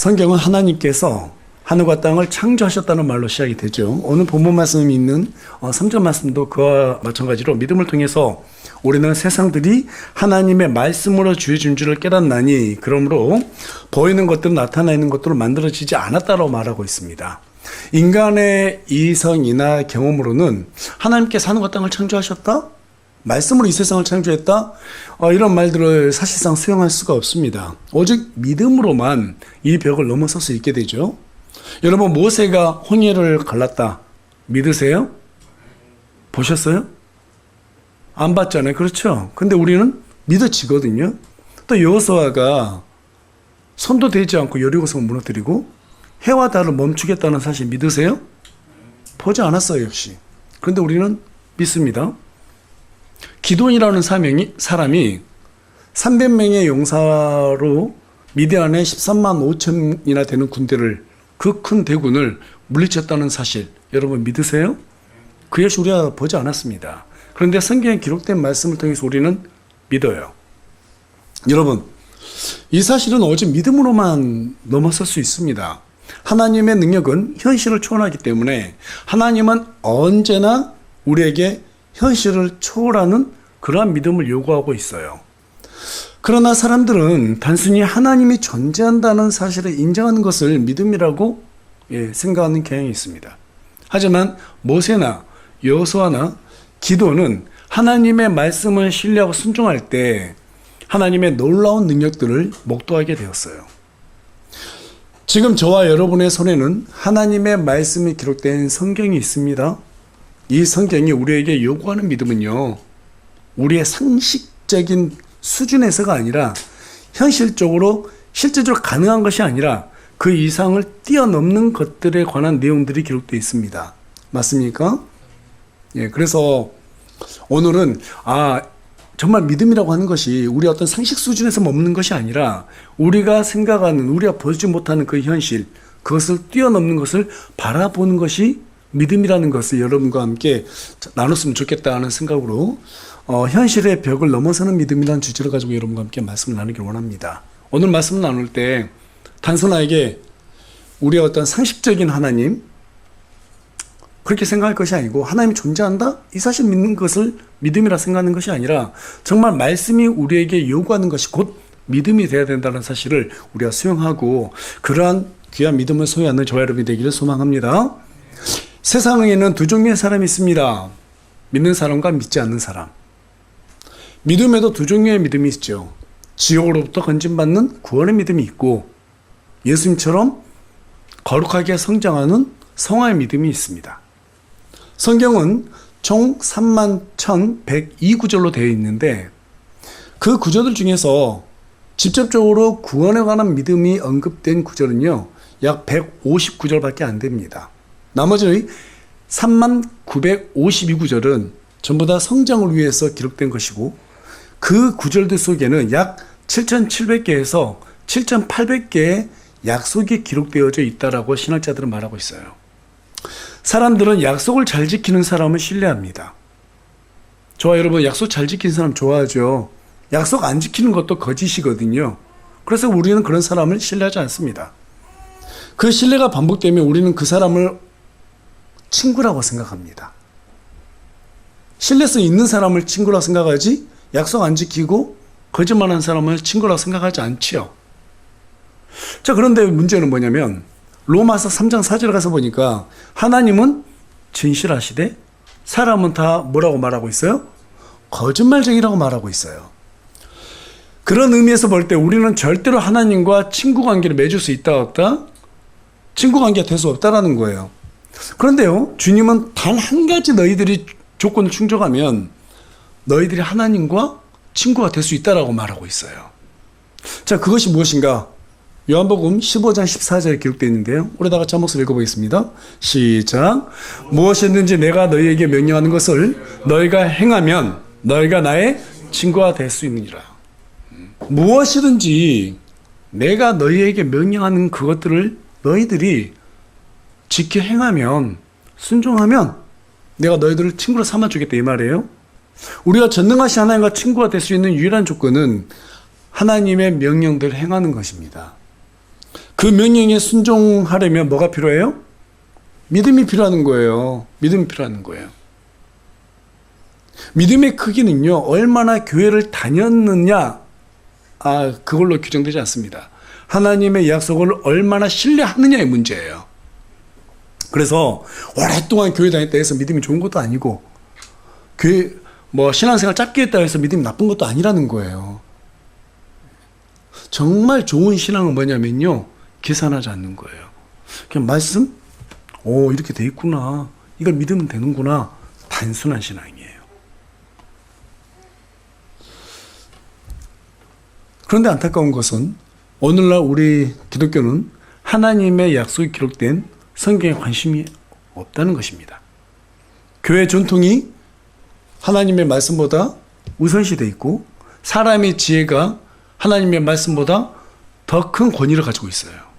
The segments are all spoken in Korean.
성경은 하나님께서 하늘과 땅을 창조하셨다는 말로 시작이 되죠. 오늘 본문 말씀이 있는 3절 말씀도 그와 마찬가지로 믿음을 통해서 우리는 세상들이 하나님의 말씀으로 주어진 줄을 깨닫나니 그러므로 보이는 것들, 나타나 있는 것들로 만들어지지 않았다고 말하고 있습니다. 인간의 이성이나 경험으로는 하나님께서 하늘과 땅을 창조하셨다? 말씀으로 이 세상을 창조했다? 이런 말들을 사실상 수용할 수가 없습니다. 오직 믿음으로만 이 벽을 넘어설 수 있게 되죠. 여러분, 모세가 홍해를 갈랐다 믿으세요? 보셨어요? 안 봤잖아요. 그렇죠? 근데 우리는 믿어지거든요. 또 여호수아가 손도 대지 않고 여리고성을 무너뜨리고 해와 달을 멈추겠다는 사실 믿으세요? 보지 않았어요, 역시. 그런데 우리는 믿습니다. 기돈이라는 사람이 300명의 용사로 미디안의 13만 5천이나 되는 군대를, 그 큰 대군을 물리쳤다는 사실 여러분 믿으세요? 그 역시 우리가 보지 않았습니다. 그런데 성경에 기록된 말씀을 통해서 우리는 믿어요. 여러분, 이 사실은 오직 믿음으로만 넘어설 수 있습니다. 하나님의 능력은 현실을 초월하기 때문에 하나님은 언제나 우리에게 현실을 초월하는 그러한 믿음을 요구하고 있어요. 그러나 사람들은 단순히 하나님이 존재한다는 사실을 인정하는 것을 믿음이라고 생각하는 경향이 있습니다. 하지만 모세나 여호수아나 기도는 하나님의 말씀을 신뢰하고 순종할 때 하나님의 놀라운 능력들을 목도하게 되었어요. 지금 저와 여러분의 손에는 하나님의 말씀이 기록된 성경이 있습니다. 이 성경이 우리에게 요구하는 믿음은요, 우리의 상식적인 수준에서가 아니라 현실적으로 실제적으로 가능한 것이 아니라 그 이상을 뛰어넘는 것들에 관한 내용들이 기록되어 있습니다. 맞습니까? 그래서 오늘은 정말 믿음이라고 하는 것이 우리 어떤 상식 수준에서 머무는 것이 아니라 우리가 생각하는, 우리가 보지 못하는 그 현실, 그것을 뛰어넘는 것을 바라보는 것이 믿음이라는 것을 여러분과 함께 나눴으면 좋겠다는 생각으로 현실의 벽을 넘어서는 믿음이라는 주제를 가지고 여러분과 함께 말씀을 나누길 원합니다. 오늘 말씀을 나눌 때 단순하게 우리의 어떤 상식적인 하나님, 그렇게 생각할 것이 아니고 하나님이 존재한다? 이 사실 믿는 것을 믿음이라 생각하는 것이 아니라 정말 말씀이 우리에게 요구하는 것이 곧 믿음이 되어야 된다는 사실을 우리가 수용하고 그러한 귀한 믿음을 소유하는 저와 여러분이 되기를 소망합니다. 세상에는 두 종류의 사람이 있습니다. 믿는 사람과 믿지 않는 사람. 믿음에도 두 종류의 믿음이 있죠. 지옥으로부터 건진받는 구원의 믿음이 있고 예수님처럼 거룩하게 성장하는 성화의 믿음이 있습니다. 성경은 총 31,102구절로 되어 있는데 그 구절들 중에서 직접적으로 구원에 관한 믿음이 언급된 구절은요, 약 150구절밖에 안 됩니다. 나머지 3952구절은 전부 다 성장을 위해서 기록된 것이고 그 구절들 속에는 약 7700개에서 7800개의 약속이 기록되어져 있다라고 신학자들은 말하고 있어요. 사람들은 약속을 잘 지키는 사람을 신뢰합니다. 저와 여러분, 약속 잘 지키는 사람 좋아하죠. 약속 안 지키는 것도 거짓이거든요. 그래서 우리는 그런 사람을 신뢰하지 않습니다. 그 신뢰가 반복되면 우리는 그 사람을 친구라고 생각합니다. 신뢰성 있는 사람을 친구라고 생각하지 약속 안 지키고 거짓말하는 사람을 친구라고 생각하지 않지요. 자, 그런데 문제는 뭐냐면 로마서 3장 4절에 가서 보니까 하나님은 진실하시되 사람은 다 뭐라고 말하고 있어요? 거짓말쟁이라고 말하고 있어요. 그런 의미에서 볼 때 우리는 절대로 하나님과 친구 관계를 맺을 수 있다 없다? 친구 관계가 될 수 없다라는 거예요. 그런데요, 주님은 단 한 가지 너희들이 조건을 충족하면 너희들이 하나님과 친구가 될 수 있다라고 말하고 있어요. 자, 그것이 무엇인가? 요한복음 15장 14절에 기록되어 있는데요. 우리 다 같이 한 목소리 읽어보겠습니다. 시작. 무엇이든지 내가 너희에게 명령하는 것을 너희가 행하면 너희가 나의 친구가 될 수 있느니라. 무엇이든지 내가 너희에게 명령하는 그것들을 너희들이 지켜 행하면, 순종하면 내가 너희들을 친구로 삼아주겠다 이 말이에요. 우리가 전능하신 하나님과 친구가 될 수 있는 유일한 조건은 하나님의 명령대로 행하는 것입니다. 그 명령에 순종하려면 뭐가 필요해요? 믿음이 필요한 거예요. 믿음이 필요한 거예요. 믿음의 크기는요, 얼마나 교회를 다녔느냐, 그걸로 규정되지 않습니다. 하나님의 약속을 얼마나 신뢰하느냐의 문제예요. 그래서 오랫동안 교회 다녔다 해서 믿음이 좋은 것도 아니고, 교회, 신앙생활 짧게 했다 해서 믿음이 나쁜 것도 아니라는 거예요. 정말 좋은 신앙은 뭐냐면요, 계산하지 않는 거예요. 그냥 말씀, 이렇게 돼 있구나. 이걸 믿으면 되는구나. 단순한 신앙이에요. 그런데 안타까운 것은 오늘날 우리 기독교는 하나님의 약속이 기록된 성경에 관심이 없다는 것입니다. 교회 전통이 하나님의 말씀보다 우선시 돼 있고 사람의 지혜가 하나님의 말씀보다 더 큰 권위를 가지고 있어요.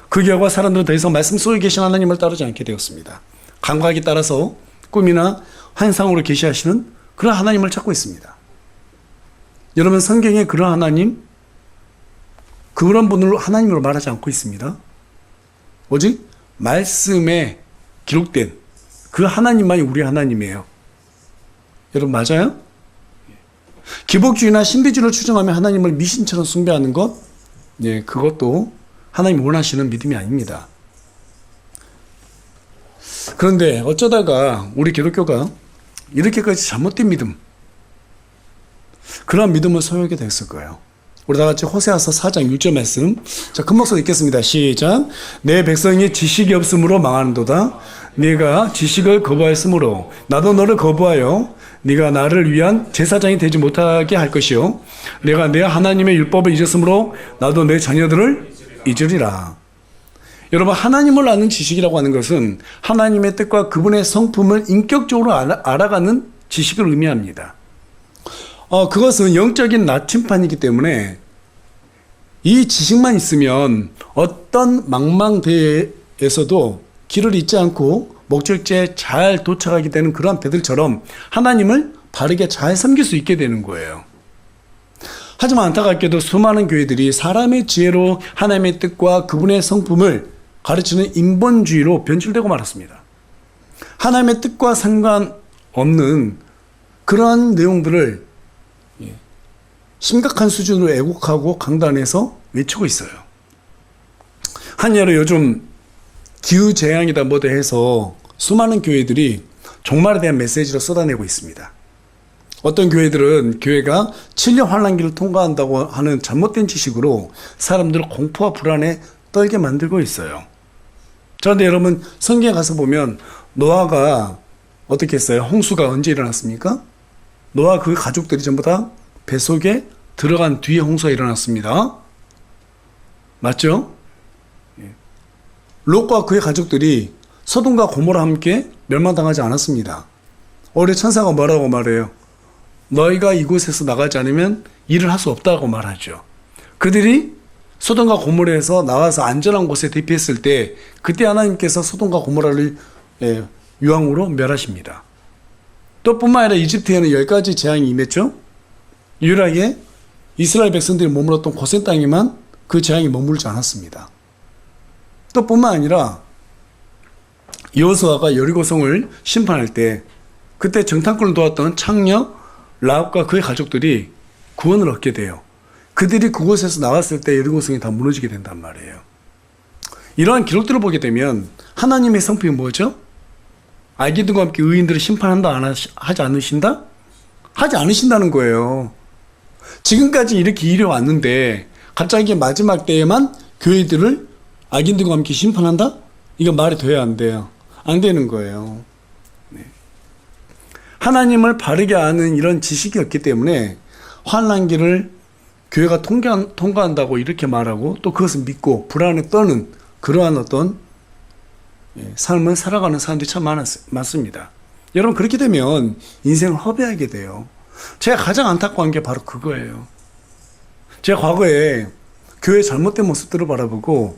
그 결과 사람들은 더 이상 말씀 속에 계신 하나님을 따르지 않게 되었습니다. 감각에 따라서 꿈이나 환상으로 계시하시는 그런 하나님을 찾고 있습니다. 여러분, 성경에 그런 하나님, 그런 분을 하나님으로 말하지 않고 있습니다. 오직 말씀에 기록된 그 하나님만이 우리 하나님이에요. 여러분, 맞아요? 기복주의나 신비주의를 추정하며 하나님을 미신처럼 숭배하는 것, 그것도 하나님 원하시는 믿음이 아닙니다. 그런데 어쩌다가 우리 기독교가 이렇게까지 잘못된 믿음, 그런 믿음을 소유하게 됐을 거예요. 우리 다 같이 호세아서 4장 6절 말씀, 자, 큰 목소리 읽겠습니다. 시작. 내 백성이 지식이 없으므로 망하는도다. 네가 지식을 거부하였으므로 나도 너를 거부하여 네가 나를 위한 제사장이 되지 못하게 할 것이요 내가 내 하나님의 율법을 잊었으므로 나도 내 자녀들을 잊으리라. 여러분, 하나님을 아는 지식이라고 하는 것은 하나님의 뜻과 그분의 성품을 인격적으로 알아가는 지식을 의미합니다. 그것은 영적인 나침판이기 때문에 이 지식만 있으면 어떤 망망대해에서도 길을 잃지 않고 목적지에 잘 도착하게 되는 그러한 배들처럼 하나님을 바르게 잘 섬길 수 있게 되는 거예요. 하지만 안타깝게도 수많은 교회들이 사람의 지혜로 하나님의 뜻과 그분의 성품을 가르치는 인본주의로 변질되고 말았습니다. 하나님의 뜻과 상관없는 그러한 내용들을 심각한 수준으로 애국하고 강단해서 외치고 있어요. 한여름 요즘 기후재앙이다 뭐다 해서 수많은 교회들이 종말에 대한 메시지를 쏟아내고 있습니다. 어떤 교회들은 교회가 7년 환란기를 통과한다고 하는 잘못된 지식으로 사람들을 공포와 불안에 떨게 만들고 있어요. 그런데 여러분, 성경에 가서 보면 노아가 어떻게 했어요? 홍수가 언제 일어났습니까? 노아 그 가족들이 전부 다 뱃속에 들어간 뒤에 홍수가 일어났습니다. 맞죠? 롯과 그의 가족들이 소돔과 고모라 함께 멸망당하지 않았습니다. 오히려 천사가 뭐라고 말해요? 너희가 이곳에서 나가지 않으면 일을 할 수 없다고 말하죠. 그들이 소돔과 고모라에서 나와서 안전한 곳에 대피했을 때 그때 하나님께서 소돔과 고모라를 유황으로 멸하십니다. 또 뿐만 아니라 이집트에는 10가지 재앙이 임했죠. 유일하게 이스라엘 백성들이 머물렀던 고센 땅에만 그 재앙이 머물지 않았습니다. 또 뿐만 아니라 여호수아가 여리고성을 심판할 때 그때 정탐꾼을 도왔던 창녀 라합과 그의 가족들이 구원을 얻게 돼요. 그들이 그곳에서 나왔을 때 여리고성이 다 무너지게 된단 말이에요. 이러한 기록들을 보게 되면 하나님의 성품이 뭐죠? 악인들과 함께 의인들을 심판한다 하지 않으신다? 하지 않으신다는 거예요. 지금까지 이렇게 이뤄왔는데 갑자기 마지막 때에만 교회들을 악인들과 함께 심판한다? 이거 말이 돼야 안 돼요. 안 되는 거예요. 네. 하나님을 바르게 아는 이런 지식이 없기 때문에 환난기를 교회가 통과한다고 이렇게 말하고 또 그것을 믿고 불안에 떠는 그러한 어떤 삶을 살아가는 사람들이 참 많습니다. 여러분, 그렇게 되면 인생을 허비하게 돼요. 제가 가장 안타까운 게 바로 그거예요. 제가 과거에 교회 잘못된 모습들을 바라보고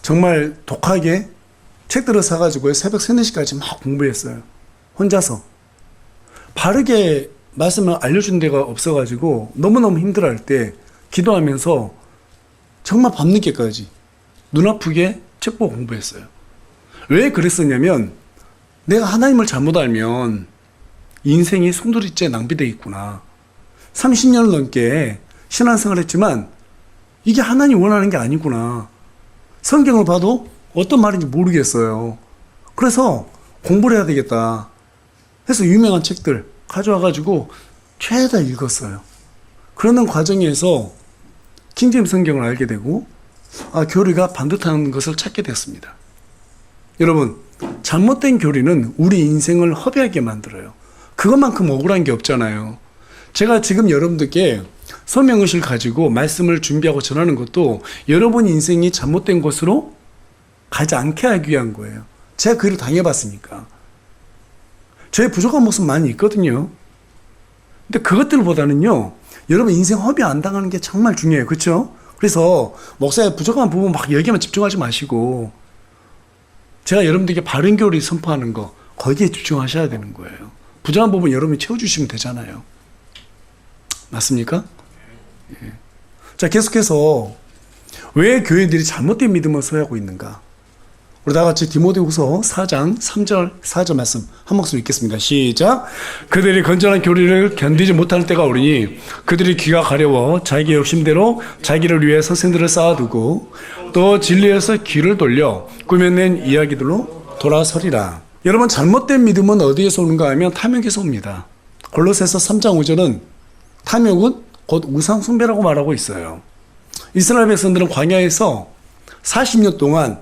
정말 독하게 책들을 사가지고 새벽 3, 4시까지 막 공부했어요. 혼자서. 바르게 말씀을 알려준 데가 없어가지고 너무너무 힘들어할 때 기도하면서 정말 밤늦게까지 눈 아프게 책보 공부했어요. 왜 그랬었냐면 내가 하나님을 잘못 알면 인생이 송두리째 낭비되어 있구나. 30년을 넘게 신앙생활을 했지만 이게 하나님 원하는 게 아니구나. 성경을 봐도 어떤 말인지 모르겠어요. 그래서 공부를 해야 되겠다 해서 유명한 책들 가져와가지고 최다 읽었어요. 그러는 과정에서 킹제임스 성경을 알게 되고 교리가 반듯한 것을 찾게 됐습니다. 여러분, 잘못된 교리는 우리 인생을 허비하게 만들어요. 그것만큼 억울한 게 없잖아요. 제가 지금 여러분들께 소명의식을 가지고 말씀을 준비하고 전하는 것도 여러분 인생이 잘못된 곳으로 가지 않게 하기 위한 거예요. 제가 그 일을 당해봤으니까. 저의 부족한 모습 많이 있거든요. 근데 그것들보다는요, 여러분 인생 허비 안 당하는 게 정말 중요해요. 그렇죠? 그래서 목사의 부족한 부분 막 여기에만 집중하지 마시고 제가 여러분들에게 바른 교리 선포하는 거 거기에 집중하셔야 되는 거예요. 부족한 부분 여러분이 채워주시면 되잖아요. 맞습니까? 예. 자, 계속해서 왜 교회들이 잘못된 믿음을 소유하고 있는가? 우리 다 같이 디모데후서 4장 3절 4절 말씀 한 목소리 읽겠습니다. 시작. 그들이 건전한 교리를 견디지 못하는 때가 오르니 그들이 귀가 가려워 자기 욕심대로 자기를 위해 선생들을 쌓아두고 또 진리에서 귀를 돌려 꾸며낸 이야기들로 돌아서리라. 여러분, 잘못된 믿음은 어디에서 오는가 하면 탐욕에서 옵니다. 골로새서 3장 5절은 탐욕은 곧 우상 숭배라고 말하고 있어요. 이스라엘 백성들은 광야에서 40년 동안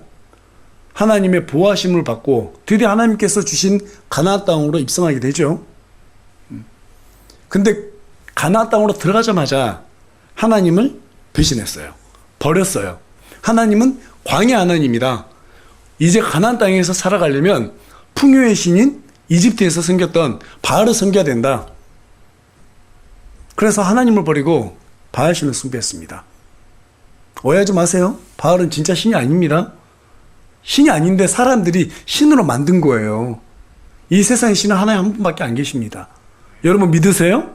하나님의 보호하심을 받고 드디어 하나님께서 주신 가나안 땅으로 입성하게 되죠. 근데 가나안 땅으로 들어가자마자 하나님을 배신했어요. 버렸어요. 하나님은 광야 하나님이다. 이제 가나안 땅에서 살아가려면 풍요의 신인 이집트에서 섬겼던 바알을 섬겨야 된다. 그래서 하나님을 버리고 바알신을 숭배했습니다. 오해하지 마세요. 바알은 진짜 신이 아닙니다. 신이 아닌데 사람들이 신으로 만든 거예요. 이 세상에 신은 하나님 한 분밖에 안 계십니다. 여러분 믿으세요?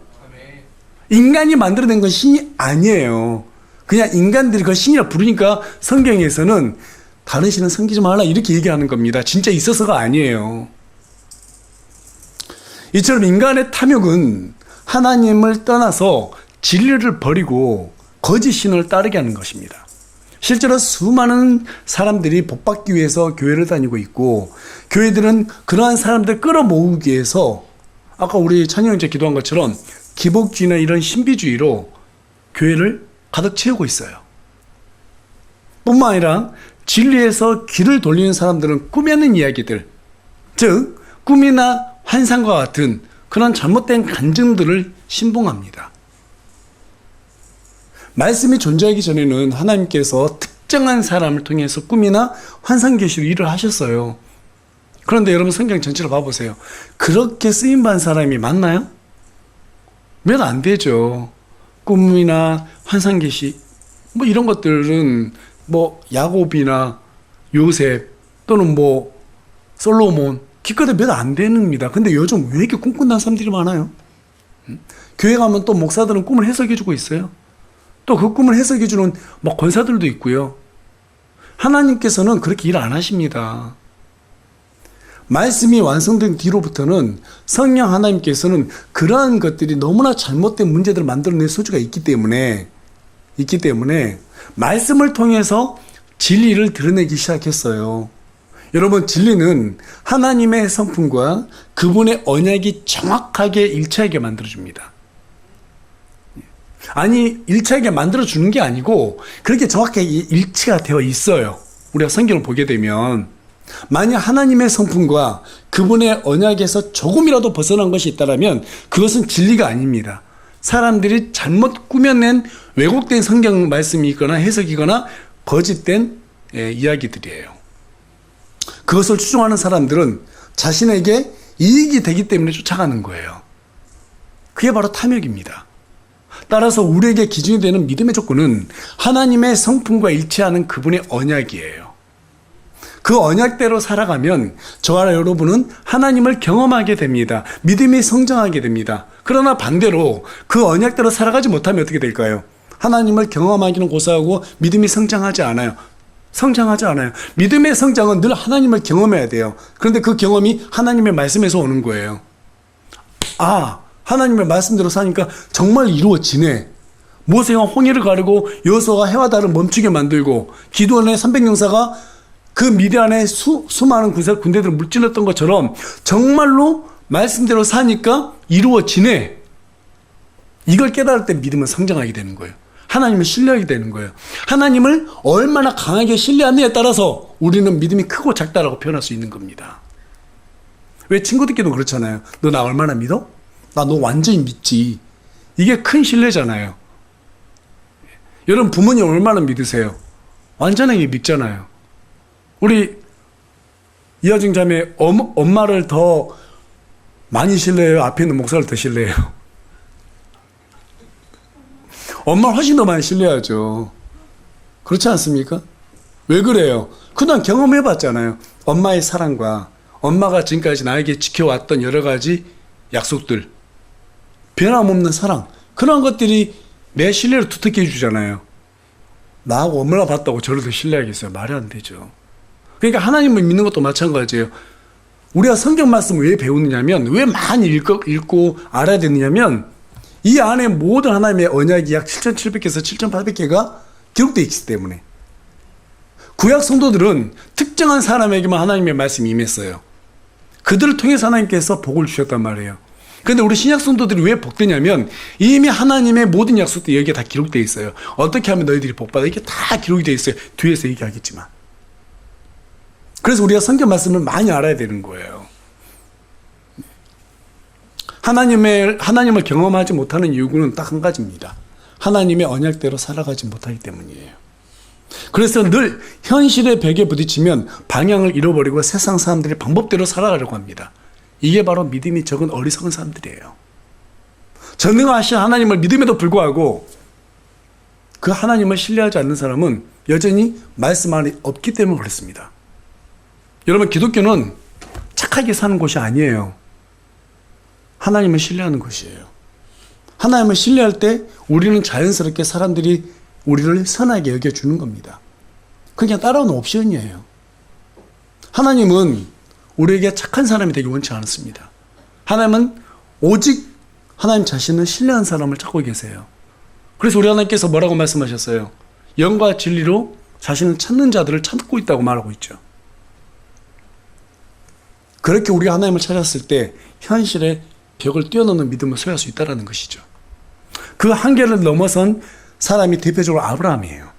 인간이 만들어낸 건 신이 아니에요. 그냥 인간들이 그 신이라 부르니까 성경에서는 다른 신은 섬기지 말라 이렇게 얘기하는 겁니다. 진짜 있어서가 아니에요. 이처럼 인간의 탐욕은 하나님을 떠나서 진리를 버리고 거짓 신을 따르게 하는 것입니다. 실제로 수많은 사람들이 복받기 위해서 교회를 다니고 있고 교회들은 그러한 사람들 끌어모으기 위해서 아까 우리 찬영제 기도한 것처럼 기복주의나 이런 신비주의로 교회를 가득 채우고 있어요. 뿐만 아니라 진리에서 귀를 돌리는 사람들은 꾸며낸 이야기들, 즉 꿈이나 환상과 같은 그런 잘못된 간증들을 신봉합니다. 말씀이 존재하기 전에는 하나님께서 특정한 사람을 통해서 꿈이나 환상 계시로 일을 하셨어요. 그런데 여러분 성경 전체를 봐보세요. 그렇게 쓰임받은 사람이 많나요? 몇 안 되죠. 꿈이나 환상 계시 뭐 이런 것들은 뭐 야곱이나 요셉 또는 뭐 솔로몬 기껏해 몇 안 됩니다. 근데 요즘 왜 이렇게 꿈꾼다는 사람들이 많아요? 교회 가면 또 목사들은 꿈을 해석해주고 있어요. 또 그 꿈을 해석해주는 뭐 권사들도 있고요. 하나님께서는 그렇게 일 안 하십니다. 말씀이 완성된 뒤로부터는 성령 하나님께서는 그러한 것들이 너무나 잘못된 문제들을 만들어낼 소지가 있기 때문에 말씀을 통해서 진리를 드러내기 시작했어요. 여러분, 진리는 하나님의 성품과 그분의 언약이 정확하게 일치하게 만들어줍니다. 아니, 일치하게 만들어주는 게 아니고 그렇게 정확하게 일치가 되어 있어요. 우리가 성경을 보게 되면 만약 하나님의 성품과 그분의 언약에서 조금이라도 벗어난 것이 있다면 그것은 진리가 아닙니다. 사람들이 잘못 꾸며낸 왜곡된 성경 말씀이 있거나 해석이거나 거짓된 이야기들이에요. 그것을 추종하는 사람들은 자신에게 이익이 되기 때문에 쫓아가는 거예요. 그게 바로 탐욕입니다. 따라서 우리에게 기준이 되는 믿음의 조건은 하나님의 성품과 일치하는 그분의 언약이에요. 그 언약대로 살아가면 저와 여러분은 하나님을 경험하게 됩니다. 믿음이 성장하게 됩니다. 그러나 반대로 그 언약대로 살아가지 못하면 어떻게 될까요? 하나님을 경험하기는 고사하고 믿음이 성장하지 않아요. 성장하지 않아요. 믿음의 성장은 늘 하나님을 경험해야 돼요. 그런데 그 경험이 하나님의 말씀에서 오는 거예요. 아, 하나님의 말씀대로 사니까 정말 이루어지네. 모세가 홍해를 가르고 여호수아가 해와 달을 멈추게 만들고 기드온의 300용사가 그 미디안의 수많은 군대들을 물질렀던 것처럼 정말로 말씀대로 사니까 이루어지네. 이걸 깨달을 때 믿음은 성장하게 되는 거예요. 하나님을 신뢰하게 되는 거예요. 하나님을 얼마나 강하게 신뢰하느냐에 따라서 우리는 믿음이 크고 작다라고 표현할 수 있는 겁니다. 왜 친구들끼리도 그렇잖아요. 너 나 얼마나 믿어? 나 너 완전히 믿지. 이게 큰 신뢰잖아요. 여러분 부모님 얼마나 믿으세요? 완전하게 믿잖아요. 우리 이하중 자매 엄마를 더 많이 신뢰해요? 앞에 있는 목사를 더 신뢰해요? 엄마를 훨씬 더 많이 신뢰하죠. 그렇지 않습니까? 왜 그래요? 그냥 경험해봤잖아요. 엄마의 사랑과 엄마가 지금까지 나에게 지켜왔던 여러 가지 약속들, 변함없는 사랑, 그런 것들이 내 신뢰를 두텁게 해주잖아요. 나하고 얼마나 봤다고 저를 더 신뢰하겠어요? 말이 안 되죠. 그러니까 하나님을 믿는 것도 마찬가지예요. 우리가 성경 말씀을 왜 배우느냐면, 왜 많이 읽고 알아야 되느냐면, 이 안에 모든 하나님의 언약이 약 7,700개에서 7,800개가 기록되어 있기 때문에. 구약 성도들은 특정한 사람에게만 하나님의 말씀이 임했어요. 그들을 통해서 하나님께서 복을 주셨단 말이에요. 그런데 우리 신약 성도들이 왜 복되냐면 이미 하나님의 모든 약속들이 여기에 다 기록되어 있어요. 어떻게 하면 너희들이 복받아? 이게 다 기록이 되어 있어요. 뒤에서 얘기하겠지만. 그래서 우리가 성경 말씀을 많이 알아야 되는 거예요. 하나님을 경험하지 못하는 이유는 딱 한 가지입니다. 하나님의 언약대로 살아가지 못하기 때문이에요. 그래서 늘 현실의 벽에 부딪히면 방향을 잃어버리고 세상 사람들의 방법대로 살아가려고 합니다. 이게 바로 믿음이 적은 어리석은 사람들이에요. 전능하신 하나님을 믿음에도 불구하고 그 하나님을 신뢰하지 않는 사람은 여전히 말씀 안에 없기 때문에 그렇습니다. 여러분, 기독교는 착하게 사는 곳이 아니에요. 하나님을 신뢰하는 것이에요. 하나님을 신뢰할 때 우리는 자연스럽게 사람들이 우리를 선하게 여겨주는 겁니다. 그냥 따라오는 옵션이에요. 하나님은 우리에게 착한 사람이 되기 원치 않습니다. 하나님은 오직 하나님 자신을 신뢰한 사람을 찾고 계세요. 그래서 우리 하나님께서 뭐라고 말씀하셨어요? 영과 진리로 자신을 찾는 자들을 찾고 있다고 말하고 있죠. 그렇게 우리가 하나님을 찾았을 때 현실의 벽을 뛰어넘는 믿음을 소유할 수 있다는 것이죠. 그 한계를 넘어선 사람이 대표적으로 아브라함이에요.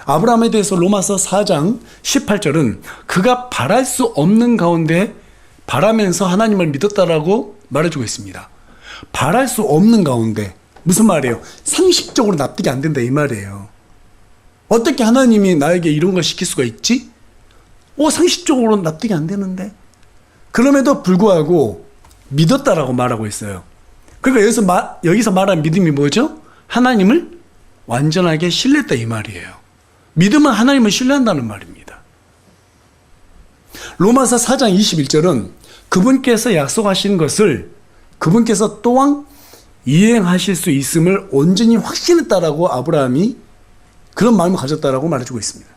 아브라함에 대해서 로마서 4장 18절은 그가 바랄 수 없는 가운데 바라면서 하나님을 믿었다라고 말해주고 있습니다. 바랄 수 없는 가운데, 무슨 말이에요? 상식적으로 납득이 안 된다 이 말이에요. 어떻게 하나님이 나에게 이런 걸 시킬 수가 있지? 상식적으로 납득이 안 되는데. 그럼에도 불구하고 믿었다라고 말하고 있어요. 그러니까 여기서 말한 믿음이 뭐죠? 하나님을 완전하게 신뢰했다 이 말이에요. 믿음은 하나님을 신뢰한다는 말입니다. 로마서 4장 21절은 그분께서 약속하신 것을 그분께서 또한 이행하실 수 있음을 온전히 확신했다라고 아브라함이 그런 마음을 가졌다라고 말해주고 있습니다.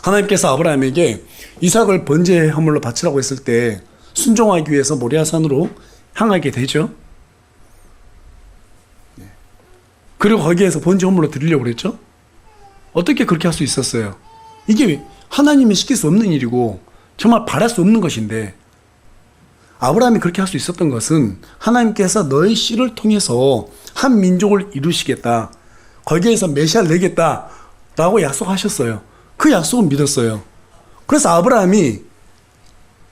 하나님께서 아브라함에게 이삭을 번제의 헌물로 바치라고 했을 때 순종하기 위해서 모리아산으로 향하게 되죠. 그리고 거기에서 번제 헌물로 드리려고 그랬죠. 어떻게 그렇게 할 수 있었어요? 이게 하나님이 시킬 수 없는 일이고 정말 바랄 수 없는 것인데, 아브라함이 그렇게 할 수 있었던 것은 하나님께서 너희 씨를 통해서 한 민족을 이루시겠다, 거기에서 메시아를 내겠다라고 약속하셨어요. 그 약속은 믿었어요. 그래서 아브라함이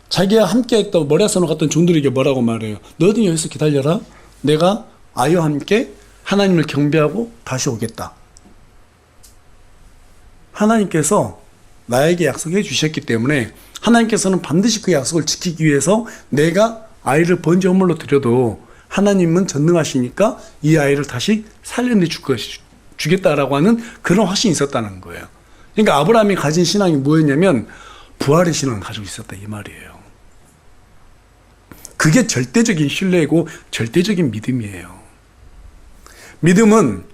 자기와 함께 했던 모리아산으로 갔던 종들에게 뭐라고 말해요? 너희들 여기서 기다려라. 내가 아이와 함께 하나님을 경배하고 다시 오겠다. 하나님께서 나에게 약속해 주셨기 때문에 하나님께서는 반드시 그 약속을 지키기 위해서 내가 아이를 번제 헌물로 드려도 하나님은 전능하시니까 이 아이를 다시 살려내 주겠다라고 하는 그런 확신이 있었다는 거예요. 그러니까 아브라함이 가진 신앙이 뭐였냐면 부활의 신앙을 가지고 있었다 이 말이에요. 그게 절대적인 신뢰이고 절대적인 믿음이에요. 믿음은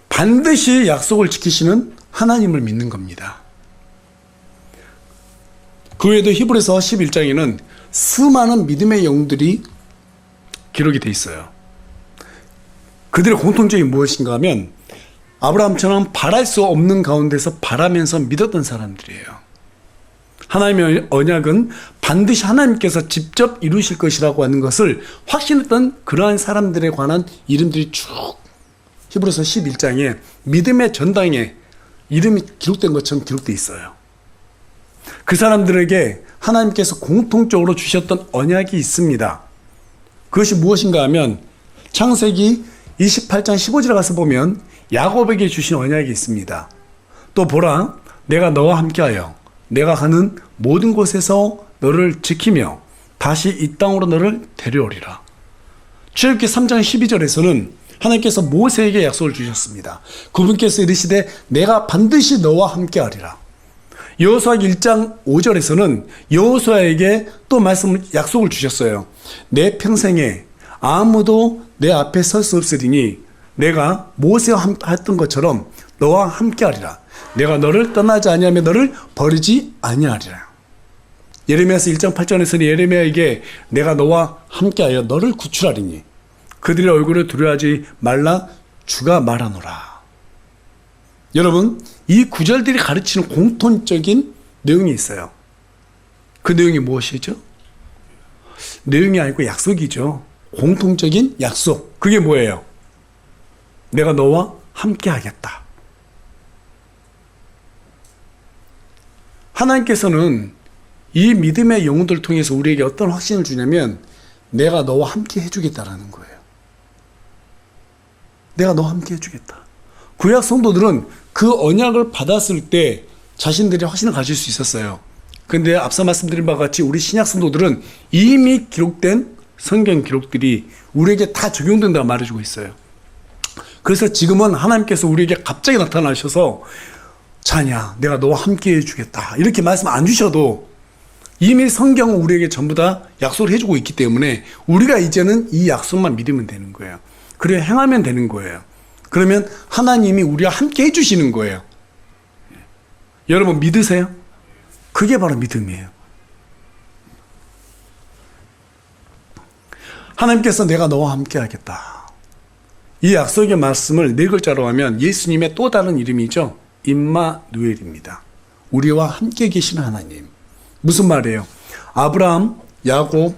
반드시 약속을 지키시는 하나님을 믿는 겁니다. 그 외에도 히브리서 11장에는 수많은 믿음의 영들이 기록이 돼 있어요. 그들의 공통점이 무엇인가 하면 아브라함처럼 바랄 수 없는 가운데서 바라면서 믿었던 사람들이에요. 하나님의 언약은 반드시 하나님께서 직접 이루실 것이라고 하는 것을 확신했던 그러한 사람들에 관한 이름들이 쭉 히브리서 11장에 믿음의 전당에 이름이 기록된 것처럼 기록되어 있어요. 그 사람들에게 하나님께서 공통적으로 주셨던 언약이 있습니다. 그것이 무엇인가 하면 창세기 28장 15절에 가서 보면 야곱에게 주신 언약이 있습니다. 또 보라, 내가 너와 함께하여 내가 가는 모든 곳에서 너를 지키며 다시 이 땅으로 너를 데려오리라. 출애굽기 3장 12절에서는 하나님께서 모세에게 약속을 주셨습니다. 그분께서 이르시되 내가 반드시 너와 함께하리라. 여호수아기 1장 5절에서는 여호수아에게 또 약속을 주셨어요. 내 평생에 아무도 내 앞에 설 수 없으리니 내가 모세와 했던 것처럼 너와 함께하리라. 내가 너를 떠나지 아니하며 너를 버리지 아니하리라. 예레미야서 1장 8절에서는 예레미야에게 내가 너와 함께하여 너를 구출하리니 그들의 얼굴을 두려워하지 말라 주가 말하노라. 여러분, 이 구절들이 가르치는 공통적인 내용이 있어요. 그 내용이 무엇이죠? 내용이 아니고 약속이죠. 공통적인 약속. 그게 뭐예요? 내가 너와 함께 하겠다. 하나님께서는 이 믿음의 영혼들을 통해서 우리에게 어떤 확신을 주냐면 내가 너와 함께 해주겠다라는 거예요. 내가 너와 함께 해주겠다. 구약 성도들은 그 언약을 받았을 때 자신들이 확신을 가질 수 있었어요. 그런데 앞서 말씀드린 바와 같이 우리 신약 성도들은 이미 기록된 성경 기록들이 우리에게 다 적용된다고 말해주고 있어요. 그래서 지금은 하나님께서 우리에게 갑자기 나타나셔서 자냐, 내가 너와 함께 해주겠다 이렇게 말씀 안 주셔도 이미 성경은 우리에게 전부 다 약속을 해주고 있기 때문에 우리가 이제는 이 약속만 믿으면 되는 거예요. 그래 행하면 되는 거예요. 그러면 하나님이 우리와 함께 해주시는 거예요. 여러분 믿으세요? 그게 바로 믿음이에요. 하나님께서 내가 너와 함께 하겠다. 이 약속의 말씀을 네 글자로 하면 예수님의 또 다른 이름이죠. 임마누엘입니다. 우리와 함께 계시는 하나님. 무슨 말이에요? 아브라함, 야곱,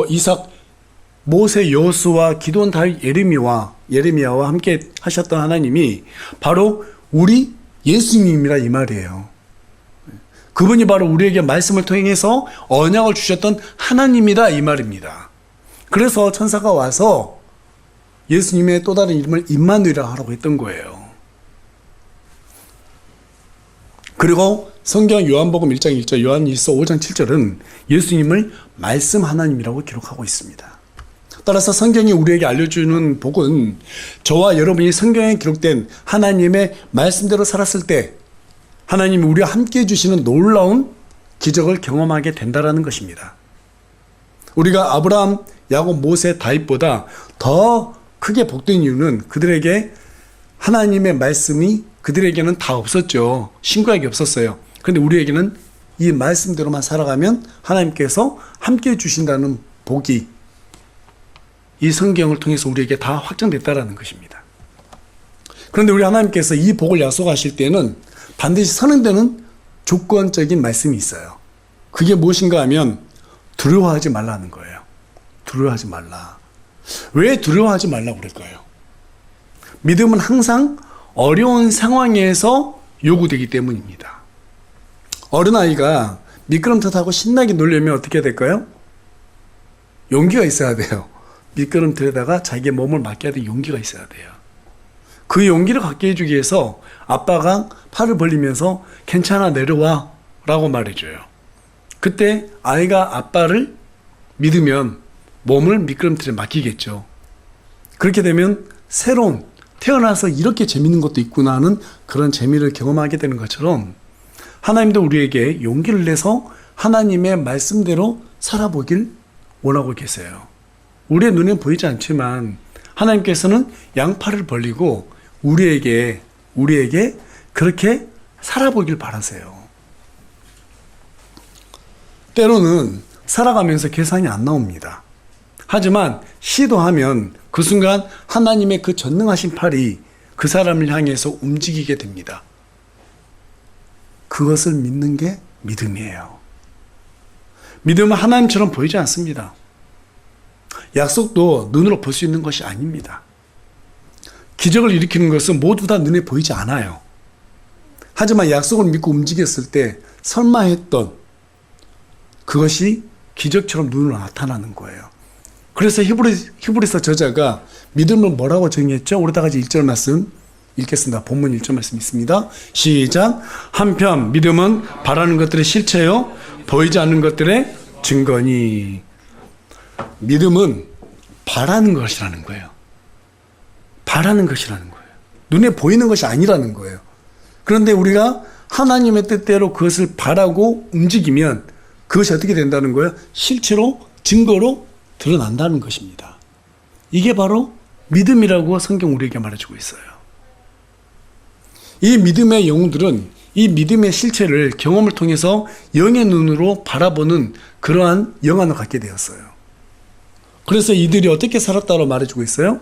이삭, 모세, 여호수아, 기드온, 다윗, 예레미야와 함께 하셨던 하나님이 바로 우리 예수님이라 이 말이에요. 그분이 바로 우리에게 말씀을 통해서 언약을 주셨던 하나님이다 이 말입니다. 그래서 천사가 와서 예수님의 또 다른 이름을 임마누엘이라고 하라고 했던 거예요. 그리고 성경 요한복음 1장 1절, 요한일서 5장 7절은 예수님을 말씀 하나님이라고 기록하고 있습니다. 따라서 성경이 우리에게 알려주는 복은 저와 여러분이 성경에 기록된 하나님의 말씀대로 살았을 때 하나님이 우리와 함께 해주시는 놀라운 기적을 경험하게 된다는 것입니다. 우리가 아브라함, 야곱, 모세, 다윗보다 더 크게 복된 이유는 그들에게 하나님의 말씀이 그들에게는 다 없었죠. 신구약이 없었어요. 그런데 우리에게는 이 말씀대로만 살아가면 하나님께서 함께 해주신다는 복이 이 성경을 통해서 우리에게 다 확정됐다는 것입니다. 그런데 우리 하나님께서 이 복을 약속하실 때는 반드시 선행되는 조건적인 말씀이 있어요. 그게 무엇인가 하면 두려워하지 말라는 거예요. 두려워하지 말라. 왜 두려워하지 말라고 그럴까요? 믿음은 항상 어려운 상황에서 요구되기 때문입니다. 어린아이가 미끄럼틀 타고 신나게 놀려면 어떻게 될까요? 용기가 있어야 돼요. 미끄럼틀에다가 자기의 몸을 맡겨야 될 용기가 있어야 돼요. 그 용기를 갖게 해주기 위해서 아빠가 팔을 벌리면서 괜찮아 내려와 라고 말해줘요. 그때 아이가 아빠를 믿으면 몸을 미끄럼틀에 맡기겠죠. 그렇게 되면 새로운 태어나서 이렇게 재밌는 것도 있구나 하는 그런 재미를 경험하게 되는 것처럼 하나님도 우리에게 용기를 내서 하나님의 말씀대로 살아보길 원하고 계세요. 우리의 눈에 보이지 않지만 하나님께서는 양팔을 벌리고 우리에게 그렇게 살아보길 바라세요. 때로는 살아가면서 계산이 안 나옵니다. 하지만 시도하면 그 순간 하나님의 그 전능하신 팔이 그 사람을 향해서 움직이게 됩니다. 그것을 믿는 게 믿음이에요. 믿음은 하나님처럼 보이지 않습니다. 약속도 눈으로 볼 수 있는 것이 아닙니다. 기적을 일으키는 것은 모두 다 눈에 보이지 않아요. 하지만 약속을 믿고 움직였을 때 설마 했던 그것이 기적처럼 눈으로 나타나는 거예요. 그래서 히브리서 저자가 믿음을 뭐라고 정의했죠? 우리 다 같이 1절 말씀 읽겠습니다. 본문 1절 말씀 있습니다. 시작. 한편 믿음은 바라는 것들의 실체요 보이지 않는 것들의 증거니. 믿음은 바라는 것이라는 거예요. 바라는 것이라는 거예요. 눈에 보이는 것이 아니라는 거예요. 그런데 우리가 하나님의 뜻대로 그것을 바라고 움직이면 그것이 어떻게 된다는 거예요? 실체로 증거로 드러난다는 것입니다. 이게 바로 믿음이라고 성경 우리에게 말해주고 있어요. 이 믿음의 영웅들은 이 믿음의 실체를 경험을 통해서 영의 눈으로 바라보는 그러한 영안을 갖게 되었어요. 그래서 이들이 어떻게 살았다고 말해주고 있어요?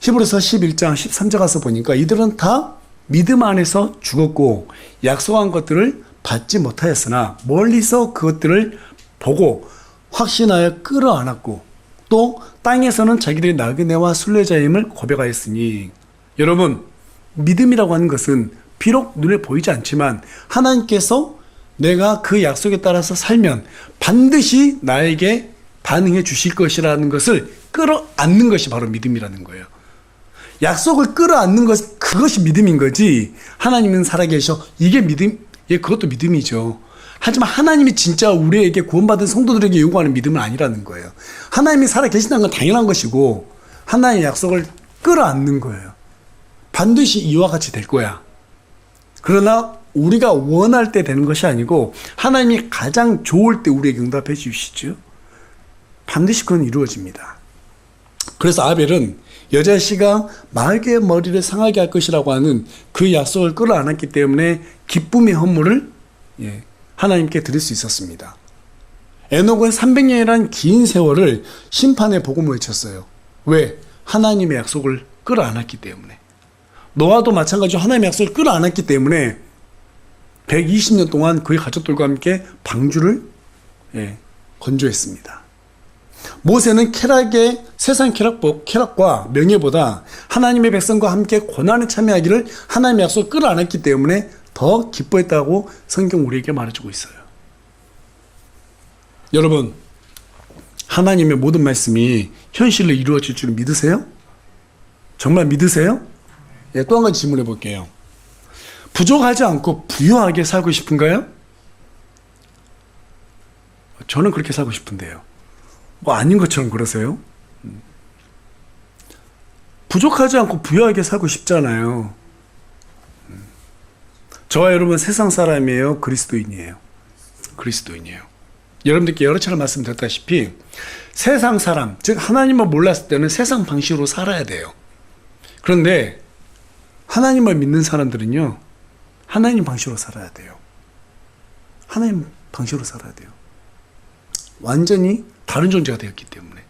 히브리서 11장 13절 가서 보니까 이들은 다 믿음 안에서 죽었고 약속한 것들을 받지 못하였으나 멀리서 그것들을 보고 확신하여 끌어안았고 또 땅에서는 자기들이 나그네와 순례자임을 고백하였으니. 여러분, 믿음이라고 하는 것은 비록 눈에 보이지 않지만 하나님께서 내가 그 약속에 따라서 살면 반드시 나에게 반응해 주실 것이라는 것을 끌어안는 것이 바로 믿음이라는 거예요. 약속을 끌어안는 것, 그것이 믿음인 거지. 하나님은 살아계셔. 이게 믿음, 예, 그것도 믿음이죠. 하지만 하나님이 진짜 우리에게 구원받은 성도들에게 요구하는 믿음은 아니라는 거예요. 하나님이 살아계신다는 건 당연한 것이고 하나님의 약속을 끌어안는 거예요. 반드시 이와 같이 될 거야. 그러나 우리가 원할 때 되는 것이 아니고 하나님이 가장 좋을 때 우리에게 응답해 주시죠. 반드시 그건 이루어집니다. 그래서 아벨은 여자씨가 마귀의 머리를 상하게 할 것이라고 하는 그 약속을 끌어안았기 때문에 기쁨의 헌물을 하나님께 드릴 수 있었습니다. 에녹은 300년이란 긴 세월을 심판의 복음을 외쳤어요. 왜? 하나님의 약속을 끌어안았기 때문에. 노아도 마찬가지로 하나님의 약속을 끌어안았기 때문에 120년 동안 그의 가족들과 함께 방주를 건조했습니다. 모세는 세상 쾌락과 명예보다 하나님의 백성과 함께 고난에 참여하기를 하나님의 약속을 끌어안았기 때문에 더 기뻐했다고 성경 우리에게 말해주고 있어요. 여러분, 하나님의 모든 말씀이 현실로 이루어질 줄 믿으세요? 정말 믿으세요? 또 한 가지 질문해 볼게요. 부족하지 않고 부유하게 살고 싶은가요? 저는 그렇게 살고 싶은데요. 뭐 아닌 것처럼 그러세요? 부족하지 않고 부유하게 살고 싶잖아요. 저와 여러분 세상 사람이에요? 그리스도인이에요? 그리스도인이에요. 여러분들께 여러 차례 말씀드렸다시피 세상 사람, 즉 하나님을 몰랐을 때는 세상 방식으로 살아야 돼요. 그런데 하나님을 믿는 사람들은요, 하나님 방식으로 살아야 돼요. 하나님 방식으로 살아야 돼요. 완전히 다른 존재가 되었기 때문에.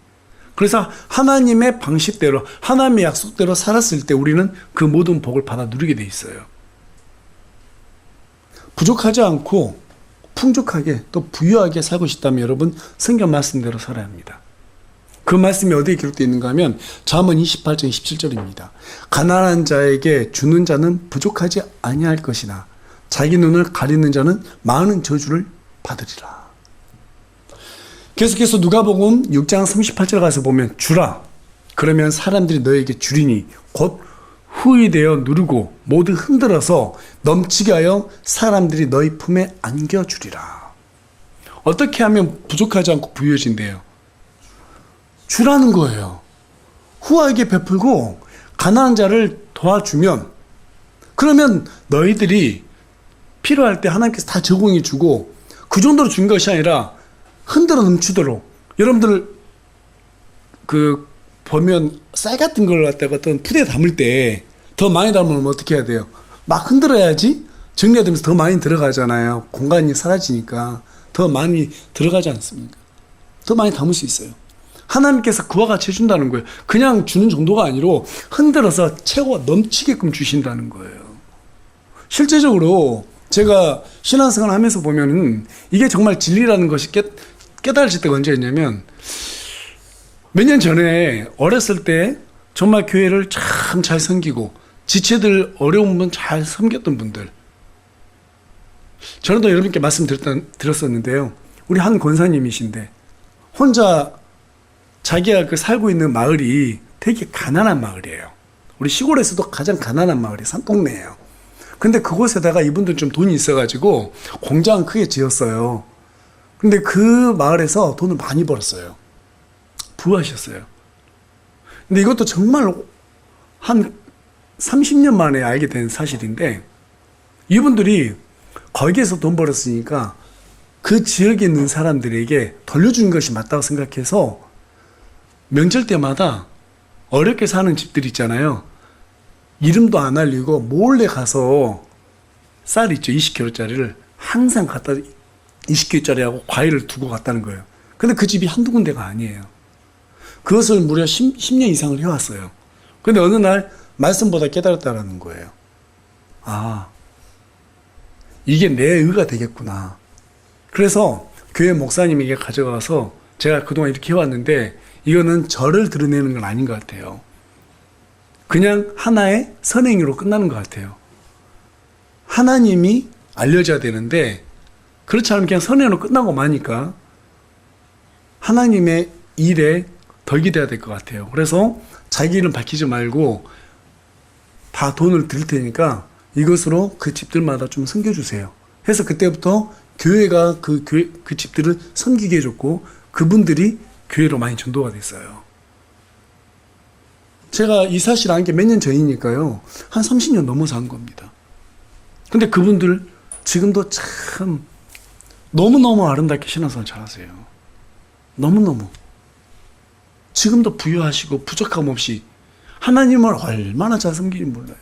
그래서 하나님의 방식대로, 하나님의 약속대로 살았을 때 우리는 그 모든 복을 받아 누리게 돼 있어요. 부족하지 않고 풍족하게 또 부유하게 살고 싶다면 여러분 성경 말씀대로 살아야 합니다. 그 말씀이 어디에 기록되어 있는가 하면 잠언 28장 27절입니다. 가난한 자에게 주는 자는 부족하지 아니할 것이나 자기 눈을 가리는 자는 많은 저주를 받으리라. 계속해서 누가복음 6장 38절 가서 보면 주라 그러면 사람들이 너에게 주리니 곧 후이되어 누르고 모두 흔들어서 넘치게 하여 사람들이 너희 품에 안겨주리라. 어떻게 하면 부족하지 않고 부유해진대요? 주라는 거예요. 후하게 베풀고 가난한 자를 도와주면, 그러면 너희들이 필요할 때 하나님께서 다 제공해 주고 그 정도로 준 것이 아니라 흔들어 넘치도록. 여러분들 보면 쌀 같은 걸 갖다가 어떤 푸대에 담을 때 더 많이 담으면 어떻게 해야 돼요? 막 흔들어야지 정리가 되면서 더 많이 들어가잖아요. 공간이 사라지니까 더 많이 들어가지 않습니까? 더 많이 담을 수 있어요. 하나님께서 그와 같이 해준다는 거예요. 그냥 주는 정도가 아니라 흔들어서 채워 넘치게끔 주신다는 거예요. 실제적으로 제가 신앙생활 하면서 보면은 이게 정말 진리라는 것이 깨달아질 때가 언제였냐면 몇 년 전에 어렸을 때 정말 교회를 참 잘 섬기고 지체들 어려운 분 잘 섬겼던 분들, 저는 또 여러분께 말씀드렸었는데요. 우리 한 권사님이신데 혼자 자기가 그 살고 있는 마을이 되게 가난한 마을이에요. 우리 시골에서도 가장 가난한 마을이 산동네예요. 근데 그곳에다가 이분들 좀 돈이 있어가지고 공장 크게 지었어요. 근데 그 마을에서 돈을 많이 벌었어요. 부하셨어요. 근데 이것도 정말 한 30년 만에 알게 된 사실인데, 이분들이 거기에서 돈 벌었으니까 그 지역에 있는 사람들에게 돌려주는 것이 맞다고 생각해서 명절 때마다 어렵게 사는 집들 있잖아요. 이름도 안 알리고 몰래 가서 쌀 있죠. 20kg짜리를 항상 갖다 20kg짜리하고 과일을 두고 갔다는 거예요. 근데 그 집이 한두 군데가 아니에요. 그것을 무려 10년 이상을 해왔어요. 근데 어느 날 말씀보다 깨달았다는 거예요. 아, 이게 내 의가 되겠구나. 그래서 교회 목사님에게 가져가서 제가 그동안 이렇게 해왔는데 이거는 저를 드러내는 건 아닌 것 같아요. 그냥 하나의 선행으로 끝나는 것 같아요. 하나님이 알려져야 되는데 그렇지 않으면 그냥 선행으로 끝나고 마니까 하나님의 일에 덜 기대야 될 것 같아요. 그래서 자기 이름 밝히지 말고 다 돈을 드릴 테니까 이것으로 그 집들마다 좀 섬겨주세요. 해서 그때부터 교회가 그 집들을 섬기게 해줬고 그분들이 교회로 많이 전도가 됐어요. 제가 이 사실 안 게 몇 년 전이니까요. 한 30년 넘어서 한 겁니다. 근데 그분들 지금도 참 너무너무 아름답게 신앙생활 잘하세요. 너무너무. 지금도 부유하시고 부족함 없이 하나님을 얼마나 잘 섬기는지 몰라요.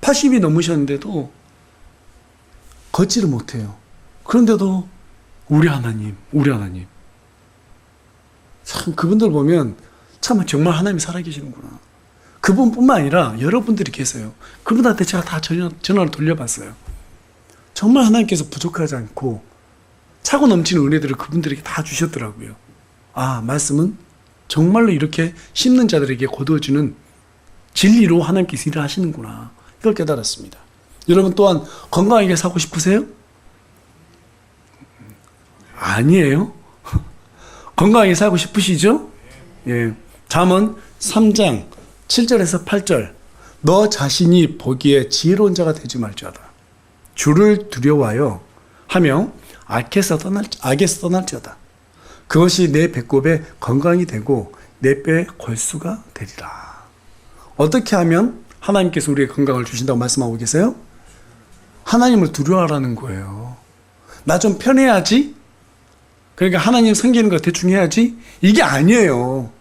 80이 넘으셨는데도 걷지를 못해요. 그런데도 우리 하나님, 우리 하나님. 참 그분들 보면 참 정말 하나님이 살아계시는구나. 그분뿐만 아니라 여러분들이 계세요. 그분한테 제가 다 전화를 돌려봤어요. 정말 하나님께서 부족하지 않고 차고 넘치는 은혜들을 그분들에게 다 주셨더라고요. 아, 말씀은 정말로 이렇게 심는 자들에게 거두어주는 진리로 하나님께서 일을 하시는구나. 이걸 깨달았습니다. 여러분 또한 건강하게 살고 싶으세요? 아니에요. 건강하게 살고 싶으시죠? 예. 잠언 3장 7절에서 8절. 너 자신이 보기에 지혜로운 자가 되지 말지어다. 주를 두려워하여 하며 악에서 떠날지어다. 그것이 내 배꼽에 건강이 되고 내 뼈에 골수가 되리라. 어떻게 하면 하나님께서 우리의 건강을 주신다고 말씀하고 계세요? 하나님을 두려워하라는 거예요. 나 좀 편해야지? 그러니까 하나님 섬기는 거 대충 해야지? 이게 아니에요.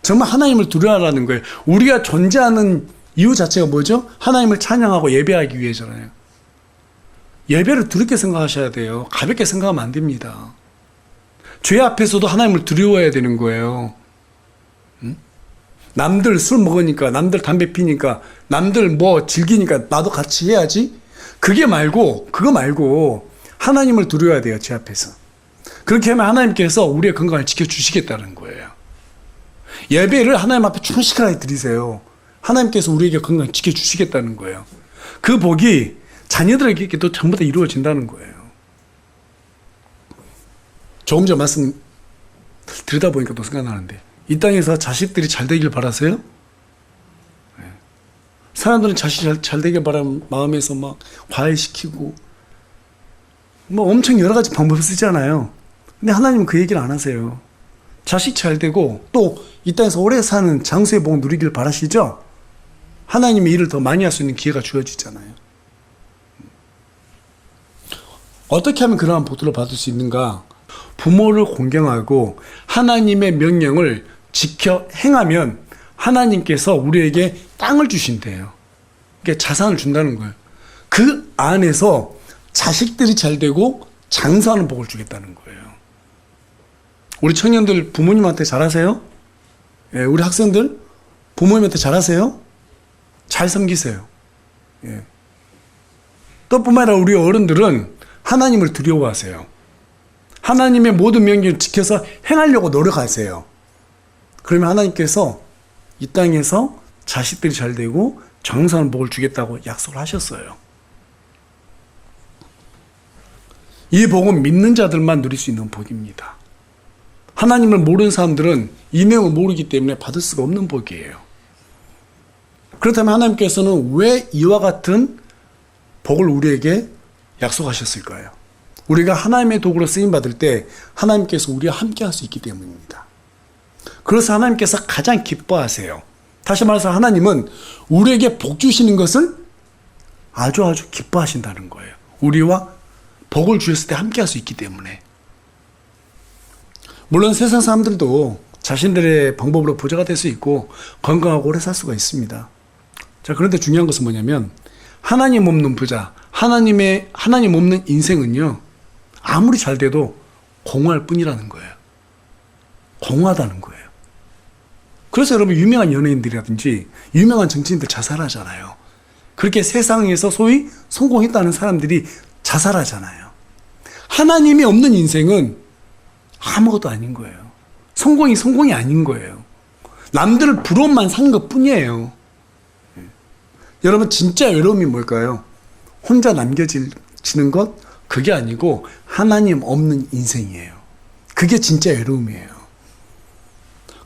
정말 하나님을 두려워하라는 거예요. 우리가 존재하는 이유 자체가 뭐죠? 하나님을 찬양하고 예배하기 위해잖아요. 예배를 두렵게 생각하셔야 돼요. 가볍게 생각하면 안 됩니다. 죄 앞에서도 하나님을 두려워해야 되는 거예요. 남들 술 먹으니까, 남들 담배 피니까, 남들 뭐 즐기니까 나도 같이 해야지? 그거 말고 하나님을 두려워해야 돼요. 죄 앞에서. 그렇게 하면 하나님께서 우리의 건강을 지켜주시겠다는 거예요. 예배를 하나님 앞에 충실하게 드리세요. 하나님께서 우리에게 건강을 지켜주시겠다는 거예요. 그 복이 자녀들에게도 전부 다 이루어진다는 거예요. 조금 전 말씀 들으다 보니까 또 생각나는데, 이 땅에서 자식들이 잘 되길 바라세요? 사람들은 자식이 잘 되길 바라는 마음에서 막 과외시키고 뭐 엄청 여러 가지 방법을 쓰잖아요. 근데 하나님은 그 얘기를 안 하세요. 자식 잘 되고 또 이 땅에서 오래 사는 장수의 복 누리길 바라시죠? 하나님의 일을 더 많이 할 수 있는 기회가 주어지잖아요. 어떻게 하면 그러한 복들을 받을 수 있는가? 부모를 공경하고 하나님의 명령을 지켜 행하면 하나님께서 우리에게 땅을 주신대요. 그러니까 자산을 준다는 거예요. 그 안에서 자식들이 잘 되고 장사하는 복을 주겠다는 거예요. 우리 청년들 부모님한테 잘하세요? 예, 우리 학생들 부모님한테 잘하세요? 잘 섬기세요. 예. 또 뿐만 아니라 우리 어른들은 하나님을 두려워하세요. 하나님의 모든 명령을 지켜서 행하려고 노력하세요. 그러면 하나님께서 이 땅에서 자식들이 잘 되고 장사하는 복을 주겠다고 약속을 하셨어요. 이 복은 믿는 자들만 누릴 수 있는 복입니다. 하나님을 모르는 사람들은 이 내용을 모르기 때문에 받을 수가 없는 복이에요. 그렇다면 하나님께서는 왜 이와 같은 복을 우리에게 약속하셨을까요? 우리가 하나님의 도구로 쓰임받을 때 하나님께서 우리와 함께 할 수 있기 때문입니다. 그래서 하나님께서 가장 기뻐하세요. 다시 말해서 하나님은 우리에게 복 주시는 것을 아주 기뻐하신다는 거예요. 우리와 복을 주셨을 때 함께 할 수 있기 때문에. 물론 세상 사람들도 자신들의 방법으로 부자가 될 수 있고 건강하고 오래 살 수가 있습니다. 자, 그런데 중요한 것은 뭐냐면 하나님 없는 부자, 하나님 없는 인생은요, 아무리 잘 돼도 공허할 뿐이라는 거예요. 공허하다는 거예요. 그래서 여러분 유명한 연예인들이라든지 유명한 정치인들 자살하잖아요. 그렇게 세상에서 소위 성공했다는 사람들이 자살하잖아요. 하나님이 없는 인생은 아무것도 아닌 거예요. 성공이 아닌 거예요. 남들을 부러움만 산 것 뿐이에요. 여러분 진짜 외로움이 뭘까요? 혼자 남겨지는 것? 그게 아니고 하나님 없는 인생이에요. 그게 진짜 외로움이에요.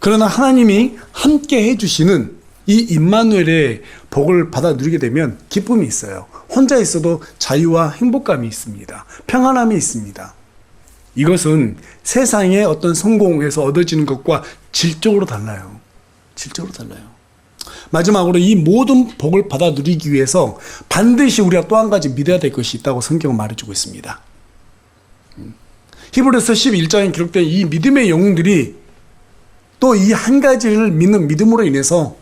그러나 하나님이 함께 해주시는 이 임마누엘의 복을 받아 누리게 되면 기쁨이 있어요. 혼자 있어도 자유와 행복감이 있습니다. 평안함이 있습니다. 이것은 세상의 어떤 성공에서 얻어지는 것과 질적으로 달라요. 질적으로 달라요. 마지막으로 이 모든 복을 받아 누리기 위해서 반드시 우리가 또 한 가지 믿어야 될 것이 있다고 성경은 말해주고 있습니다. 히브리서 11장에 기록된 이 믿음의 영웅들이 또 이 한 가지를 믿는 믿음으로 인해서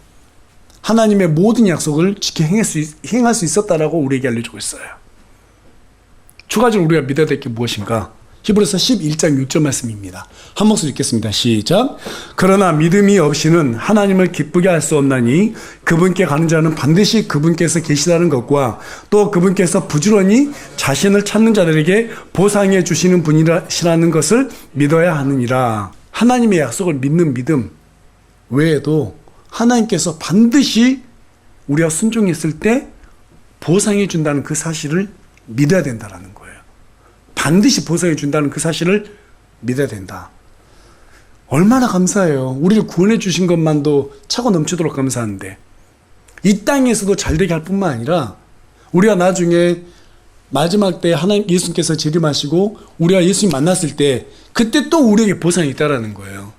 하나님의 모든 약속을 지켜 행할 수 있었다라고 우리에게 알려주고 있어요. 추가적으로 우리가 믿어야 될 게 무엇인가? 히브리서 11장 6절 말씀입니다. 한 목소리 읽겠습니다. 시작. 그러나 믿음이 없이는 하나님을 기쁘게 할 수 없나니 그분께 가는 자는 반드시 그분께서 계시다는 것과 또 그분께서 부지런히 자신을 찾는 자들에게 보상해 주시는 분이시라는 것을 믿어야 하느니라. 하나님의 약속을 믿는 믿음 외에도 하나님께서 반드시 우리가 순종했을 때 보상해 준다는 그 사실을 믿어야 된다는 거예요. 반드시 보상해 준다는 그 사실을 믿어야 된다. 얼마나 감사해요. 우리를 구원해 주신 것만도 차고 넘치도록 감사한데 이 땅에서도 잘되게 할 뿐만 아니라 우리가 나중에 마지막 때 하나님 예수님께서 재림하시고 우리가 예수님 만났을 때 그때 또 우리에게 보상이 있다라는 거예요.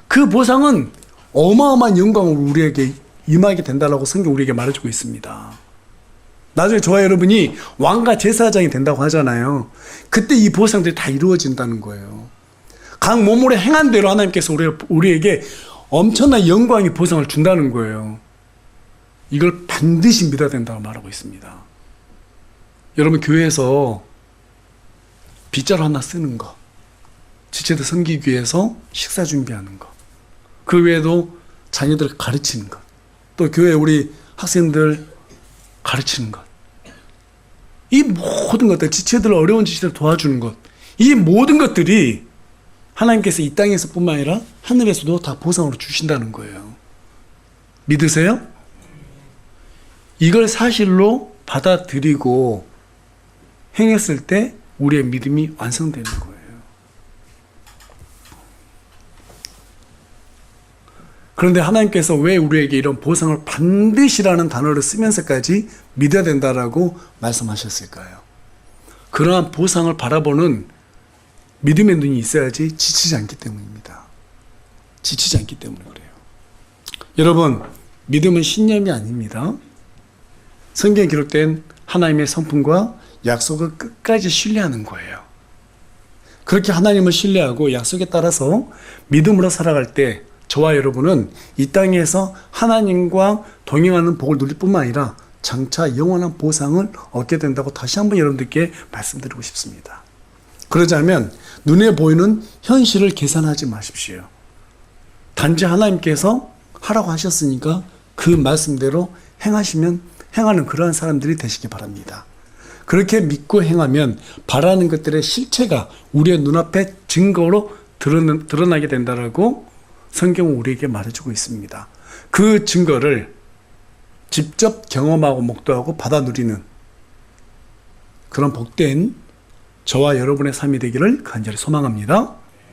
그 보상은 어마어마한 영광을 우리에게 임하게 된다라고 성경 우리에게 말해주고 있습니다. 나중에 저와 여러분이 왕과 제사장이 된다고 하잖아요. 그때 이 보상들이 다 이루어진다는 거예요. 각 몸으로 행한 대로 하나님께서 우리에게 엄청난 영광의 보상을 준다는 거예요. 이걸 반드시 믿어야 된다고 말하고 있습니다. 여러분 교회에서 빗자루 하나 쓰는 거, 지체들 섬기기 위해서 식사 준비하는 거, 그 외에도 자녀들 가르치는 것, 또 교회 우리 학생들 가르치는 것, 이 모든 것들, 지체들 어려운 지체들 도와주는 것, 이 모든 것들이 하나님께서 이 땅에서 뿐만 아니라 하늘에서도 다 보상으로 주신다는 거예요. 믿으세요? 이걸 사실로 받아들이고 행했을 때 우리의 믿음이 완성되는 거예요. 그런데 하나님께서 왜 우리에게 이런 보상을 반드시라는 단어를 쓰면서까지 믿어야 된다라고 말씀하셨을까요? 그러한 보상을 바라보는 믿음의 눈이 있어야지 지치지 않기 때문입니다. 지치지 않기 때문에 그래요. 여러분, 믿음은 신념이 아닙니다. 성경에 기록된 하나님의 성품과 약속을 끝까지 신뢰하는 거예요. 그렇게 하나님을 신뢰하고 약속에 따라서 믿음으로 살아갈 때 저와 여러분은 이 땅에서 하나님과 동행하는 복을 누릴 뿐만 아니라 장차 영원한 보상을 얻게 된다고 다시 한번 여러분들께 말씀드리고 싶습니다. 그러자면 눈에 보이는 현실을 계산하지 마십시오. 단지 하나님께서 하라고 하셨으니까 그 말씀대로 행하는 그러한 사람들이 되시기 바랍니다. 그렇게 믿고 행하면 바라는 것들의 실체가 우리의 눈앞에 증거로 드러나게 된다라고 성경은 우리에게 말해주고 있습니다. 그 증거를 직접 경험하고 목도하고 받아 누리는 그런 복된 저와 여러분의 삶이 되기를 간절히 소망합니다.